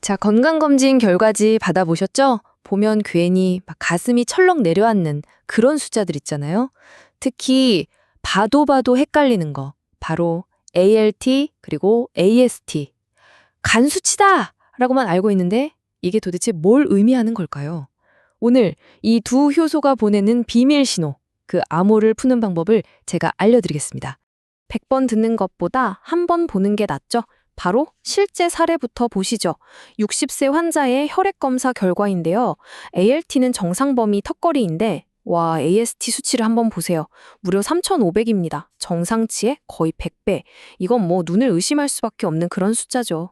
자, 건강검진 결과지 받아보셨죠? 보면 괜히 막 가슴이 철렁 내려앉는 그런 숫자들 있잖아요. 특히 봐도 봐도 헷갈리는 거. 바로 ALT 그리고 AST. 간 수치다! 라고만 알고 있는데 이게 도대체 뭘 의미하는 걸까요? 오늘 이 두 효소가 보내는 비밀 신호, 그 암호를 푸는 방법을 제가 알려드리겠습니다. 100번 듣는 것보다 한 번 보는 게 낫죠? 바로 실제 사례부터 보시죠. 60세 환자의 혈액검사 결과인데요. ALT는 정상 범위 턱걸이인데 와, AST 수치를 한번 보세요. 무려 3,500입니다. 정상치의 거의 100배. 이건 뭐 눈을 의심할 수밖에 없는 그런 숫자죠.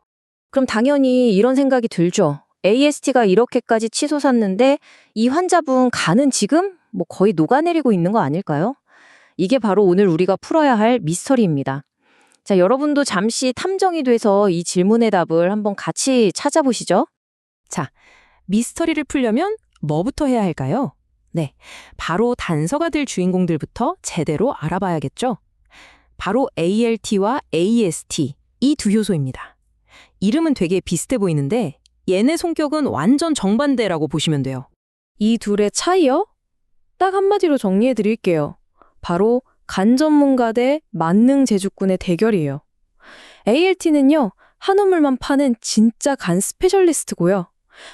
그럼 당연히 이런 생각이 들죠. AST가 이렇게까지 치솟았는데 이 환자분 간은 지금 뭐 거의 녹아내리고 있는 거 아닐까요? 이게 바로 오늘 우리가 풀어야 할 미스터리입니다. 자, 여러분도 잠시 탐정이 돼서 이 질문의 답을 한번 같이 찾아보시죠. 자, 미스터리를 풀려면 뭐부터 해야 할까요? 네, 바로 단서가 될 주인공들부터 제대로 알아봐야겠죠. 바로 ALT와 AST, 이 두 효소입니다. 이름은 되게 비슷해 보이는데 얘네 성격은 완전 정반대라고 보시면 돼요. 이 둘의 차이요? 딱 한마디로 정리해 드릴게요. 바로 간 전문가 대 만능 제주꾼의 대결이에요. ALT는요, 한우물만 파는 진짜 간 스페셜리스트고요.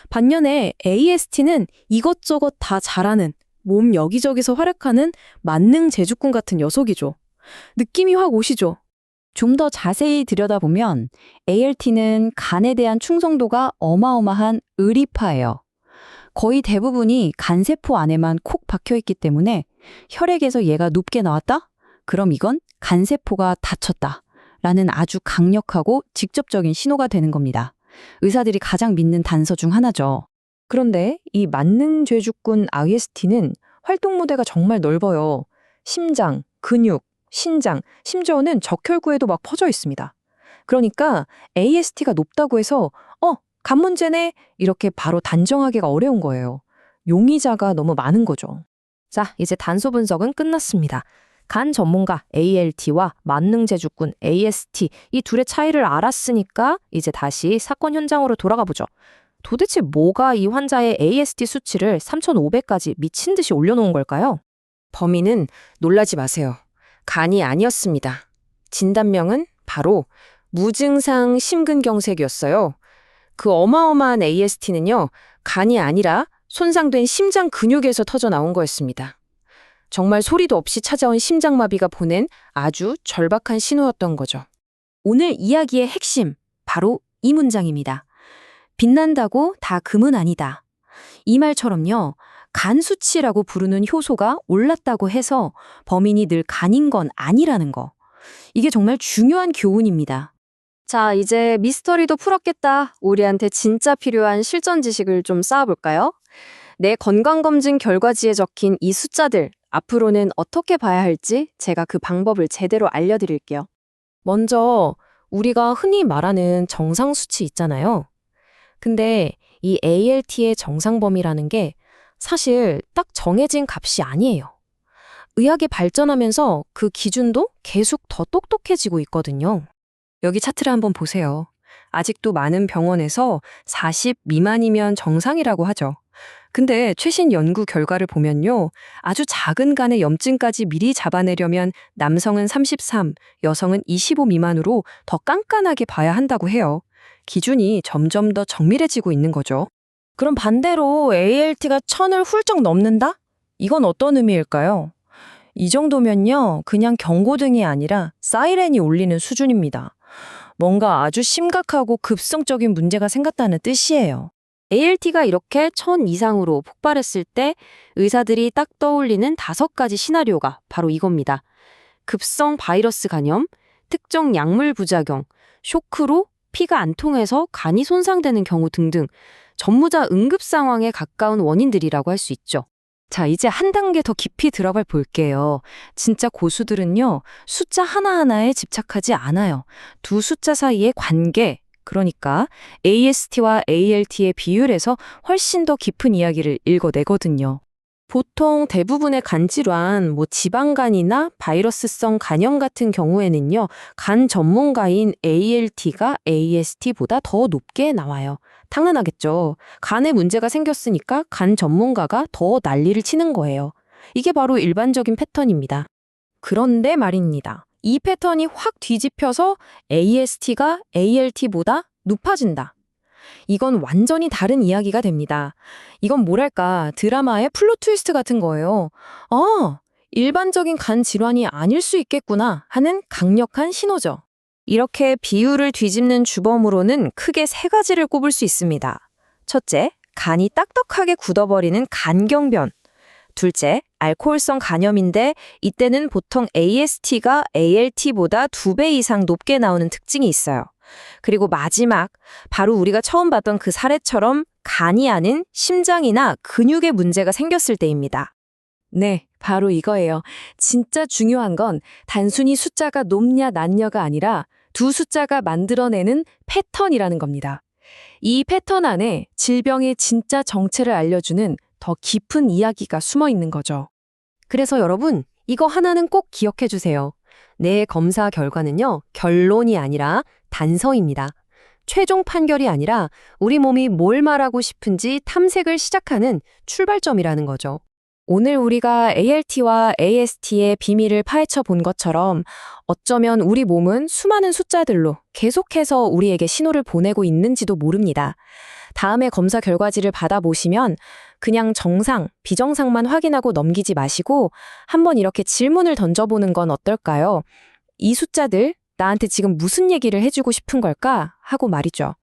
반면에 AST는 이것저것 다 잘하는, 몸 여기저기서 활약하는 만능 제주꾼 같은 녀석이죠. 느낌이 확 오시죠? 좀 더 자세히 들여다보면 ALT는 간에 대한 충성도가 어마어마한 의리파예요. 거의 대부분이 간세포 안에만 콕 박혀있기 때문에 혈액에서 얘가 높게 나왔다? 그럼 이건 간세포가 다쳤다. 라는 아주 강력하고 직접적인 신호가 되는 겁니다. 의사들이 가장 믿는 단서 중 하나죠. 그런데 이 만능 죄주꾼 AST는 활동 무대가 정말 넓어요. 심장, 근육, 신장, 심지어는 적혈구에도 막 퍼져 있습니다. 그러니까 AST가 높다고 해서 간 문제네 이렇게 바로 단정하기가 어려운 거예요. 용의자가 너무 많은 거죠. 자, 이제 단서 분석은 끝났습니다. 간 전문가 ALT와 만능 제주꾼 AST 이 둘의 차이를 알았으니까 이제 다시 사건 현장으로 돌아가 보죠. 도대체 뭐가 이 환자의 AST 수치를 3,500까지 미친 듯이 올려놓은 걸까요? 범인은 놀라지 마세요. 간이 아니었습니다. 진단명은 바로 무증상 심근경색이었어요. 그 어마어마한 AST는요, 간이 아니라 손상된 심장 근육에서 터져 나온 거였습니다. 정말 소리도 없이 찾아온 심장마비가 보낸 아주 절박한 신호였던 거죠. 오늘 이야기의 핵심, 바로 이 문장입니다. 빛난다고 다 금은 아니다. 이 말처럼요, 간 수치라고 부르는 효소가 올랐다고 해서 범인이 늘 간인 건 아니라는 거. 이게 정말 중요한 교훈입니다. 자, 이제 미스터리도 풀었겠다. 우리한테 진짜 필요한 실전 지식을 좀 쌓아볼까요? 내 건강검진 결과지에 적힌 이 숫자들, 앞으로는 어떻게 봐야 할지 제가 그 방법을 제대로 알려드릴게요. 먼저 우리가 흔히 말하는 정상 수치 있잖아요. 근데 이 ALT의 정상 범위라는 게 사실 딱 정해진 값이 아니에요. 의학이 발전하면서 그 기준도 계속 더 똑똑해지고 있거든요. 여기 차트를 한번 보세요. 아직도 많은 병원에서 40 미만이면 정상이라고 하죠. 근데 최신 연구 결과를 보면요. 아주 작은 간의 염증까지 미리 잡아내려면 남성은 33, 여성은 25 미만으로 더 깐깐하게 봐야 한다고 해요. 기준이 점점 더 정밀해지고 있는 거죠. 그럼 반대로 ALT가 1000을 훌쩍 넘는다? 이건 어떤 의미일까요? 이 정도면요. 그냥 경고등이 아니라 사이렌이 울리는 수준입니다. 뭔가 아주 심각하고 급성적인 문제가 생겼다는 뜻이에요. ALT가 이렇게 1000 이상으로 폭발했을 때 의사들이 딱 떠올리는 5가지 시나리오가 바로 이겁니다. 급성 바이러스 감염, 특정 약물 부작용, 쇼크로 피가 안 통해서 간이 손상되는 경우 등등 전무자 응급 상황에 가까운 원인들이라고 할 수 있죠. 자, 이제 한 단계 더 깊이 들어가 볼게요. 진짜 고수들은요, 숫자 하나하나에 집착하지 않아요. 두 숫자 사이의 관계, 그러니까 AST와 ALT의 비율에서 훨씬 더 깊은 이야기를 읽어내거든요. 보통 대부분의 간 질환, 지방간이나 바이러스성 간염 같은 경우에는요, 간 전문가인 ALT가 AST보다 더 높게 나와요. 당연하겠죠. 간에 문제가 생겼으니까 간 전문가가 더 난리를 치는 거예요. 이게 바로 일반적인 패턴입니다. 그런데 말입니다. 이 패턴이 확 뒤집혀서 AST가 ALT보다 높아진다. 이건 완전히 다른 이야기가 됩니다. 이건 뭐랄까, 드라마의 플롯 트위스트 같은 거예요. 일반적인 간 질환이 아닐 수 있겠구나 하는 강력한 신호죠. 이렇게 비율을 뒤집는 주범으로는 크게 세 가지를 꼽을 수 있습니다. 첫째, 간이 딱딱하게 굳어버리는 간경변. 둘째, 알코올성 간염인데 이때는 보통 AST가 ALT보다 2배 이상 높게 나오는 특징이 있어요. 그리고 마지막, 바로 우리가 처음 봤던 그 사례처럼 간이 아닌 심장이나 근육에 문제가 생겼을 때입니다. 네, 바로 이거예요. 진짜 중요한 건 단순히 숫자가 높냐 낮냐가 아니라 두 숫자가 만들어내는 패턴이라는 겁니다. 이 패턴 안에 질병의 진짜 정체를 알려주는 더 깊은 이야기가 숨어 있는 거죠. 그래서 여러분, 이거 하나는 꼭 기억해 주세요. 내 검사 결과는요, 결론이 아니라 단서입니다. 최종 판결이 아니라 우리 몸이 뭘 말하고 싶은지 탐색을 시작하는 출발점이라는 거죠. 오늘 우리가 ALT와 AST의 비밀을 파헤쳐 본 것처럼 어쩌면 우리 몸은 수많은 숫자들로 계속해서 우리에게 신호를 보내고 있는지도 모릅니다. 다음에 검사 결과지를 받아보시면 그냥 정상, 비정상만 확인하고 넘기지 마시고 한번 이렇게 질문을 던져보는 건 어떨까요? 이 숫자들 나한테 지금 무슨 얘기를 해주고 싶은 걸까? 하고 말이죠.